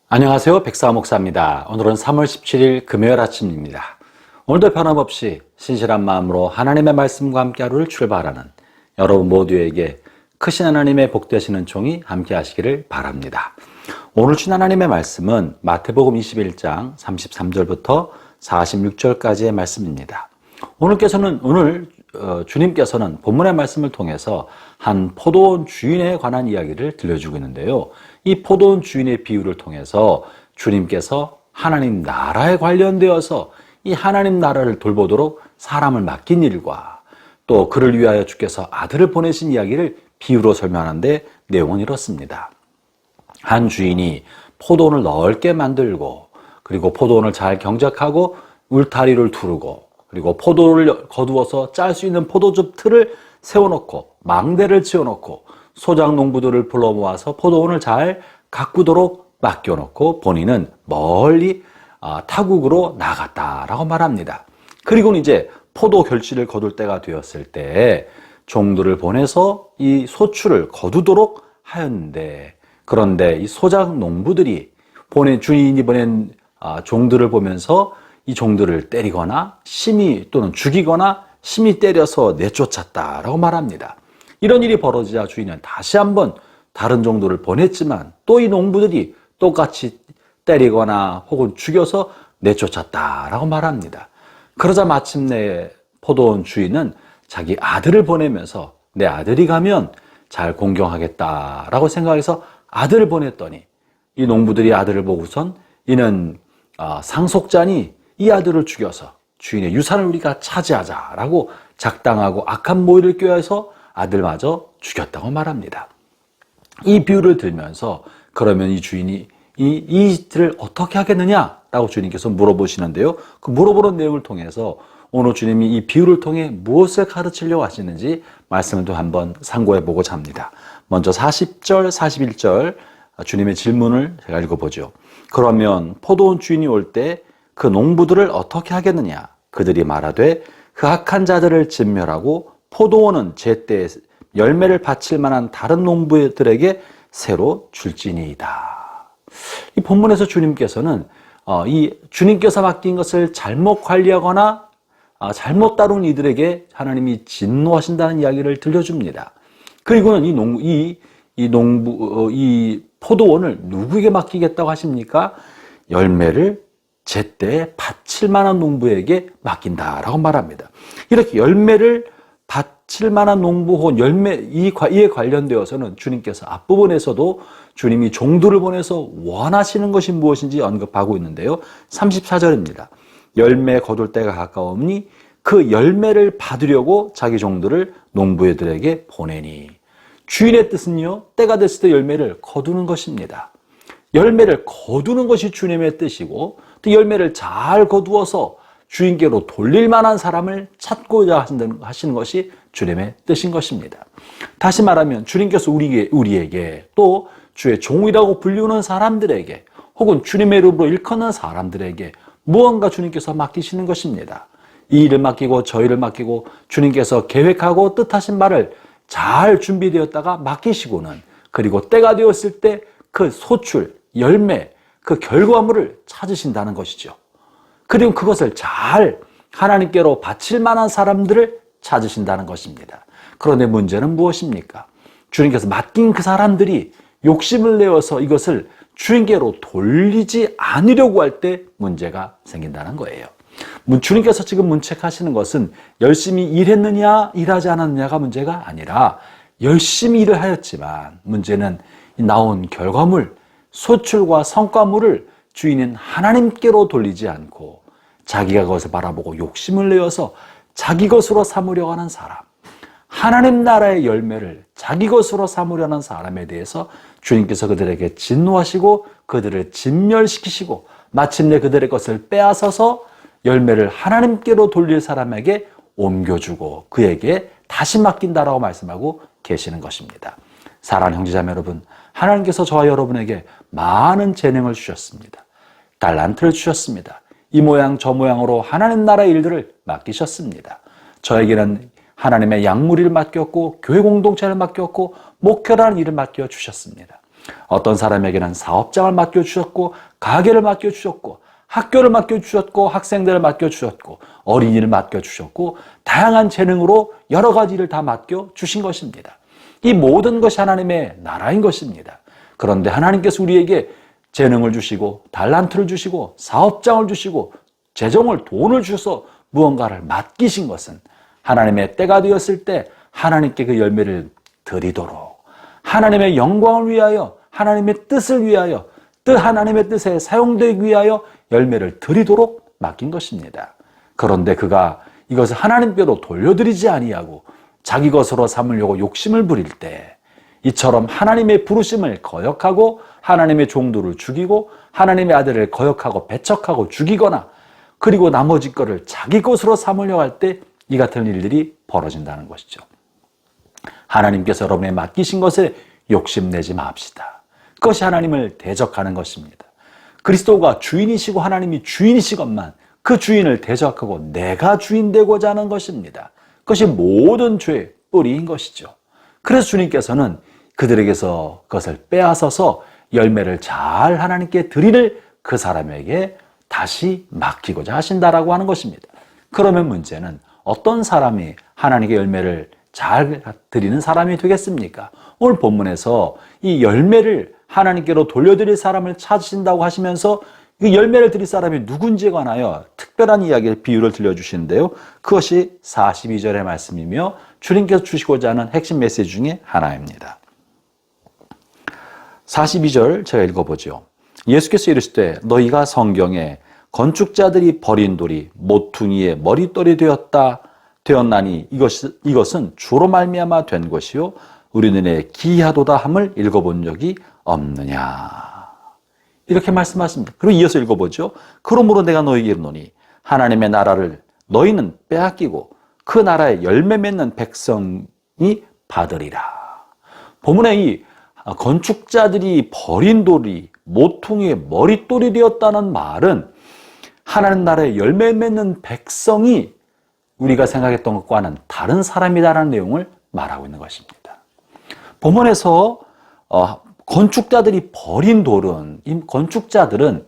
안녕하세요. 백사 목사입니다. 오늘은 3월 17일 금요일 아침입니다. 오늘도 변함없이 신실한 마음으로 하나님의 말씀과 함께 하루를 출발하는 여러분 모두에게 크신 하나님의 복되시는 종이 함께 하시기를 바랍니다. 오늘 주신 하나님의 말씀은 마태복음 21장 33절부터 46절까지의 말씀입니다. 오늘 주님께서는 본문의 말씀을 통해서 한 포도원 주인에 관한 이야기를 들려주고 있는데요. 이 포도원 주인의 비유를 통해서 주님께서 하나님 나라에 관련되어서 이 하나님 나라를 돌보도록 사람을 맡긴 일과 또 그를 위하여 주께서 아들을 보내신 이야기를 비유로 설명하는데 내용은 이렇습니다. 한 주인이 포도원을 넓게 만들고 그리고 포도원을 잘 경작하고 울타리를 두르고 그리고 포도를 거두어서 짤 수 있는 포도즙 틀을 세워놓고 망대를 지어놓고 소작 농부들을 불러 모아서 포도원을 잘 가꾸도록 맡겨놓고 본인은 멀리 타국으로 나갔다라고 말합니다. 그리고는 이제 포도 결실을 거둘 때가 되었을 때 종들을 보내서 이 소출을 거두도록 하였는데, 그런데 이 소작 농부들이 주인이 보낸 종들을 보면서 이 종들을 때리거나 심히 또는 죽이거나 심히 때려서 내쫓았다라고 말합니다. 이런 일이 벌어지자 주인은 다시 한번 다른 종들을 보냈지만 또 이 농부들이 똑같이 때리거나 혹은 죽여서 내쫓았다라고 말합니다. 그러자 마침내 포도원 주인은 자기 아들을 보내면서 내 아들이 가면 잘 공경하겠다라고 생각해서 아들을 보냈더니 이 농부들이 아들을 보고선 이는 상속자니 이 아들을 죽여서 주인의 유산을 우리가 차지하자라고 작당하고 악한 모의를 꾀해서 아들마저 죽였다고 말합니다. 이 비유를 들면서 그러면 이 주인이 이 일을 어떻게 하겠느냐라고 주님께서 물어보시는데요. 그 물어보는 내용을 통해서 오늘 주님이 이 비유를 통해 무엇을 가르치려고 하시는지 말씀을 또 한번 상고해보고자 합니다. 먼저 40절, 41절 주님의 질문을 제가 읽어보죠. 그러면 포도원 주인이 올 때 그 농부들을 어떻게 하겠느냐? 그들이 말하되 그 악한 자들을 진멸하고 포도원은 제때 열매를 바칠 만한 다른 농부들에게 새로 줄지니이다. 이 본문에서 주님께서는 주님께서 맡긴 것을 잘못 관리하거나 잘못 다룬 이들에게 하나님이 진노하신다는 이야기를 들려줍니다. 그리고는 이 포도원을 누구에게 맡기겠다고 하십니까? 열매를 제때 바칠 만한 농부에게 맡긴다라고 말합니다. 이렇게 열매를 바칠 만한 농부 혹은 이에 관련되어서는 주님께서 앞부분에서도 주님이 종들을 보내서 원하시는 것이 무엇인지 언급하고 있는데요. 34절입니다. 열매 거둘 때가 가까우니 그 열매를 받으려고 자기 종들을 농부들에게 보내니. 주인의 뜻은요, 때가 됐을 때 열매를 거두는 것입니다. 열매를 거두는 것이 주님의 뜻이고 또 열매를 잘 거두어서 주인께로 돌릴 만한 사람을 찾고자 하시는 것이 주님의 뜻인 것입니다. 다시 말하면 주님께서 우리에게 또 주의 종이라고 불리우는 사람들에게 혹은 주님의 이름으로 일컫는 사람들에게 무언가 주님께서 맡기시는 것입니다. 이 일을 맡기고 저 일을 맡기고 주님께서 계획하고 뜻하신 말을 잘 준비되었다가 맡기시고는 그리고 때가 되었을 때 그 소출, 열매, 그 결과물을 찾으신다는 것이죠. 그리고 그것을 잘 하나님께로 바칠 만한 사람들을 찾으신다는 것입니다. 그런데 문제는 무엇입니까? 주님께서 맡긴 그 사람들이 욕심을 내어서 이것을 주님께로 돌리지 않으려고 할 때 문제가 생긴다는 거예요. 주님께서 지금 문책하시는 것은 열심히 일했느냐 일하지 않았느냐가 문제가 아니라 열심히 일을 하였지만 문제는 나온 결과물, 소출과 성과물을 주인은 하나님께로 돌리지 않고 자기가 그것을 바라보고 욕심을 내어서 자기 것으로 삼으려고 하는 사람, 하나님 나라의 열매를 자기 것으로 삼으려는 하는 사람에 대해서 주님께서 그들에게 진노하시고 그들을 진멸시키시고 마침내 그들의 것을 빼앗아서 열매를 하나님께로 돌릴 사람에게 옮겨주고 그에게 다시 맡긴다라고 말씀하고 계시는 것입니다. 사랑하는 형제자매 여러분, 하나님께서 저와 여러분에게 많은 재능을 주셨습니다. 달란트를 주셨습니다. 이 모양 저 모양으로 하나님 나라의 일들을 맡기셨습니다. 저에게는 하나님의 양무리를 맡겼고 교회 공동체를 맡겼고 목회라는 일을 맡겨주셨습니다. 어떤 사람에게는 사업장을 맡겨주셨고, 가게를 맡겨주셨고, 학교를 맡겨주셨고, 학생들을 맡겨주셨고, 어린이를 맡겨주셨고, 다양한 재능으로 여러 가지를 다 맡겨주신 것입니다. 이 모든 것이 하나님의 나라인 것입니다. 그런데 하나님께서 우리에게 재능을 주시고, 달란트를 주시고, 사업장을 주시고, 재정을, 돈을 주셔서 무언가를 맡기신 것은 하나님의 때가 되었을 때 하나님께 그 열매를 드리도록, 하나님의 영광을 위하여, 하나님의 뜻을 위하여, 하나님의 뜻에 사용되기 위하여 열매를 드리도록 맡긴 것입니다. 그런데 그가 이것을 하나님께로 돌려드리지 아니하고 자기 것으로 삼으려고 욕심을 부릴 때, 이처럼 하나님의 부르심을 거역하고 하나님의 종들을 죽이고 하나님의 아들을 거역하고 배척하고 죽이거나, 그리고 나머지 것을 자기 것으로 삼으려고 할 때 이 같은 일들이 벌어진다는 것이죠. 하나님께서 여러분의 맡기신 것에 욕심내지 맙시다. 그것이 하나님을 대적하는 것입니다. 그리스도가 주인이시고 하나님이 주인이시건만 그 주인을 대적하고 내가 주인 되고자 하는 것입니다. 그것이 모든 죄의 뿌리인 것이죠. 그래서 주님께서는 그들에게서 그것을 빼앗아서 열매를 잘 하나님께 드리를 그 사람에게 다시 맡기고자 하신다라고 하는 것입니다. 그러면 문제는 어떤 사람이 하나님께 열매를 잘 드리는 사람이 되겠습니까? 오늘 본문에서 이 열매를 하나님께로 돌려드릴 사람을 찾으신다고 하시면서 이 열매를 드릴 사람이 누군지에 관하여 특별한 이야기를, 비유를 들려주시는데요. 그것이 42절의 말씀이며 주님께서 주시고자 하는 핵심 메시지 중에 하나입니다. 42절 제가 읽어보죠. 예수께서 이르시되 너희가 성경에 건축자들이 버린 돌이 모퉁이의 머릿돌이 되었나니 이것은 주로 말미암아 된 것이요 우리 눈에 기이하도다 함을 읽어본 적이 없느냐, 이렇게 말씀하십니다. 그리고 이어서 읽어보죠. 그러므로 내가 너희에게 이르노니 하나님의 나라를 너희는 빼앗기고 그 나라에 열매 맺는 백성이 받으리라. 본문에 이 건축자들이 버린 돌이 모퉁이의 머릿돌이 되었다는 말은 하나님 나라에 열매 맺는 백성이 우리가 생각했던 것과는 다른 사람이다라는 내용을 말하고 있는 것입니다. 본문에서 건축자들이 버린 돌은, 이 건축자들은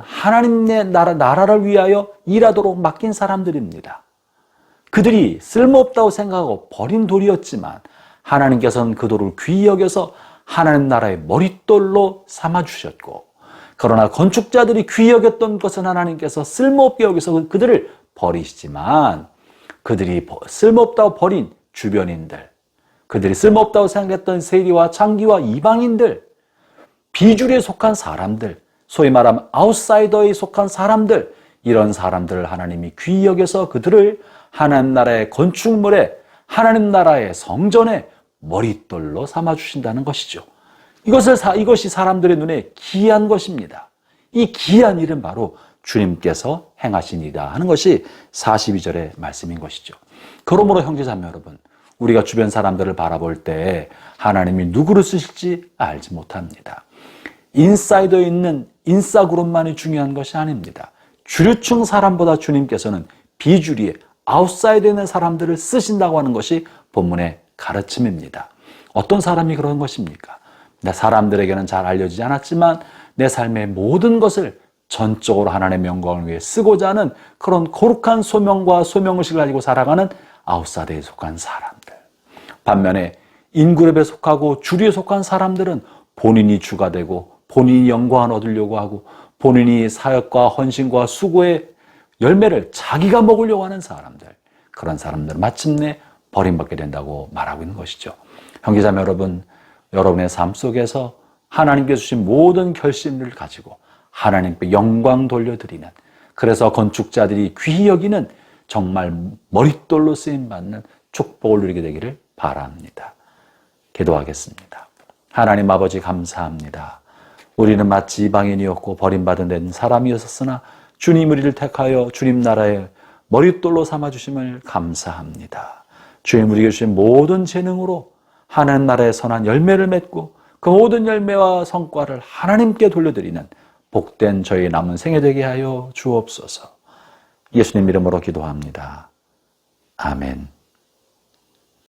하나님의 나라를 위하여 일하도록 맡긴 사람들입니다. 그들이 쓸모없다고 생각하고 버린 돌이었지만 하나님께서는 그 돌을 귀히 여겨서 하나님 나라의 머릿돌로 삼아주셨고, 그러나 건축자들이 귀히 여겼던 것은 하나님께서 쓸모없게 여기서 그들을 버리시지만, 그들이 쓸모없다고 버린 주변인들, 그들이 쓸모없다고 생각했던 세리와 창기와 이방인들, 비주류에 속한 사람들, 소위 말하면 아웃사이더에 속한 사람들, 이런 사람들을 하나님이 귀히 여겨서 그들을 하나님 나라의 건축물에, 하나님 나라의 성전에 머릿돌로 삼아주신다는 것이죠. 이것이 사람들의 눈에 기이한 것입니다. 이 기이한 일은 바로 주님께서 행하신 일이다 하는 것이 42절의 말씀인 것이죠. 그러므로 형제자매 여러분, 우리가 주변 사람들을 바라볼 때 하나님이 누구를 쓰실지 알지 못합니다. 인사이더에 있는 인싸그룹만이 중요한 것이 아닙니다. 주류층 사람보다 주님께서는 비주류에, 아웃사이드에 있는 사람들을 쓰신다고 하는 것이 본문의 가르침입니다. 어떤 사람이 그런 것입니까? 사람들에게는 잘 알려지지 않았지만 내 삶의 모든 것을 전적으로 하나님의 영광을 위해 쓰고자 하는 그런 거룩한 소명과 소명의식을 가지고 살아가는 아웃사이드에 속한 사람들. 반면에 인그룹에 속하고 주류에 속한 사람들은 본인이 주가 되고 본인이 영광을 얻으려고 하고 본인이 사역과 헌신과 수고의 열매를 자기가 먹으려고 하는 사람들, 그런 사람들은 마침내 버림받게 된다고 말하고 있는 것이죠. 형제자매 여러분, 여러분의 삶 속에서 하나님께서 주신 모든 결심을 가지고 하나님께 영광 돌려드리는, 그래서 건축자들이 귀히 여기는 정말 머릿돌로 쓰임받는 축복을 누리게 되기를 바랍니다. 기도하겠습니다. 하나님 아버지 감사합니다. 우리는 마치 이방인이었고 버림받은 사람이었으나 주님 우리를 택하여 주님 나라의 머릿돌로 삼아주심을 감사합니다. 주님 우리에게 주신 모든 재능으로 하나님 나라의 선한 열매를 맺고 그 모든 열매와 성과를 하나님께 돌려드리는 복된 저희 남은 생애 되게 하여 주옵소서. 예수님 이름으로 기도합니다. 아멘.